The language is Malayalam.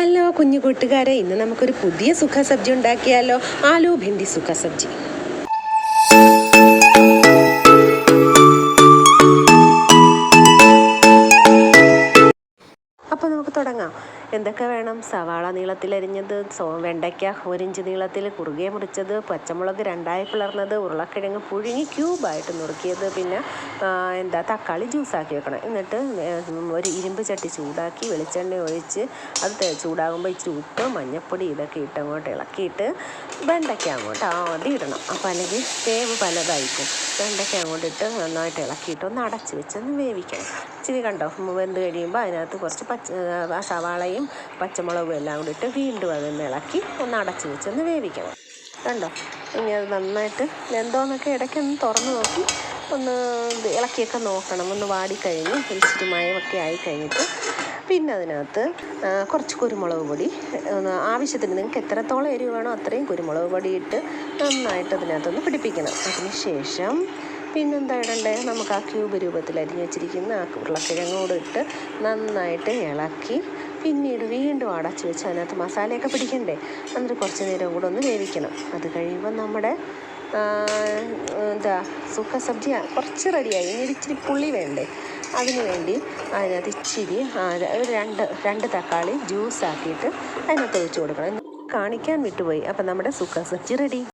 ഹലോ കുഞ്ഞു കൂട്ടുകാരെ, ഇന്ന് നമുക്കൊരു പുതിയ സുഖ സബ്ജി ഉണ്ടാക്കിയാലോ? ആലു ഭിണ്ടി സുഖ സബ്ജി. അപ്പോൾ നമുക്ക് തുടങ്ങാം. എന്തൊക്കെ വേണം? സവാള നീളത്തിലരിഞ്ഞത്, വെണ്ടയ്ക്ക 1 ഇഞ്ച് നീളത്തിൽ കുറുകെ മുറിച്ചത്, പച്ചമുളക് 2ആയി പിളർന്നത്, ഉരുളക്കിഴങ്ങ് പുഴുങ്ങി ക്യൂബായിട്ട് നുറുക്കിയത്, പിന്നെ തക്കാളി ജ്യൂസാക്കി വെക്കണം. എന്നിട്ട് ഒരു ഇരുമ്പ് ചട്ടി ചൂടാക്കി വെളിച്ചെണ്ണ ഒഴിച്ച് അത് ചൂടാകുമ്പോൾ ഇച്ചിരി ഉപ്പ്, മഞ്ഞൾപ്പൊടി ഇതൊക്കെ ഇട്ട് അങ്ങോട്ട് ഇളക്കിയിട്ട് വെണ്ടയ്ക്ക അങ്ങോട്ട് ആദ്യം ഇടണം. അപ്പോൾ അല്ലെങ്കിൽ വേവ് പലതായിരിക്കും. വെണ്ടയ്ക്ക അങ്ങോട്ട് ഇട്ട് നന്നായിട്ട് ഇളക്കിയിട്ട് ഒന്ന് അടച്ച് വെച്ചൊന്ന് വേവിക്കണം. ഇച്ചിരി കണ്ടോ വെന്ത് കഴിയുമ്പോൾ അതിനകത്ത് കുറച്ച് സവാളയും പച്ചമുളകും എല്ലാം കൂടി ഇട്ട് വീണ്ടും അതൊന്ന് ഇളക്കി ഒന്ന് അടച്ച് വെച്ചൊന്ന് വേവിക്കണം. കണ്ടോ, ഇനി അത് നന്നായിട്ട് വെന്തോന്നൊക്കെ ഇടയ്ക്കൊന്ന് തുറന്ന് നോക്കി ഒന്ന് ഇളക്കിയൊക്കെ നോക്കണം. ഒന്ന് വാടിക്കഴിഞ്ഞ് ഇച്ചിരി മയമൊക്കെ ആയിക്കഴിഞ്ഞിട്ട് പിന്നെ അതിനകത്ത് കുറച്ച് കുരുമുളക് പൊടി, ആവശ്യത്തിന് നിങ്ങൾക്ക് എത്രത്തോളം എരിവ് വേണോ അത്രയും കുരുമുളക് പൊടി ഇട്ട് നന്നായിട്ട് അതിനകത്തൊന്ന് പിടിപ്പിക്കണം. അതിന് ശേഷം പിന്നെന്താ ഇടണ്ടേ? നമുക്ക് ആ ക്യൂബ് രൂപത്തിൽ അരിഞ്ഞ് വെച്ചിരിക്കുന്ന ആ ഉരുളക്കിഴങ്ങോട് ഇട്ട് നന്നായിട്ട് ഇളക്കി പിന്നീട് വീണ്ടും അടച്ച് വെച്ച് അതിനകത്ത് മസാലയൊക്കെ പിടിക്കണ്ടേ, എന്നിട്ട് കുറച്ച് നേരം കൂടെ ഒന്ന് വേവിക്കണം. അത് കഴിയുമ്പോൾ നമ്മുടെ സുഖ സബ്ജി കുറച്ച് റെഡിയായി. ഇനി ഇച്ചിരി പുളി വേണ്ടേ? അതിന് വേണ്ടി അതിനകത്ത് ഇച്ചിരി രണ്ട് തക്കാളി ജ്യൂസാക്കിയിട്ട് അതിനകത്ത് ഒഴിച്ച് കൊടുക്കണം. കാണിക്കാൻ വിട്ടുപോയി. അപ്പം നമ്മുടെ സുഖ സബ്ജി റെഡി.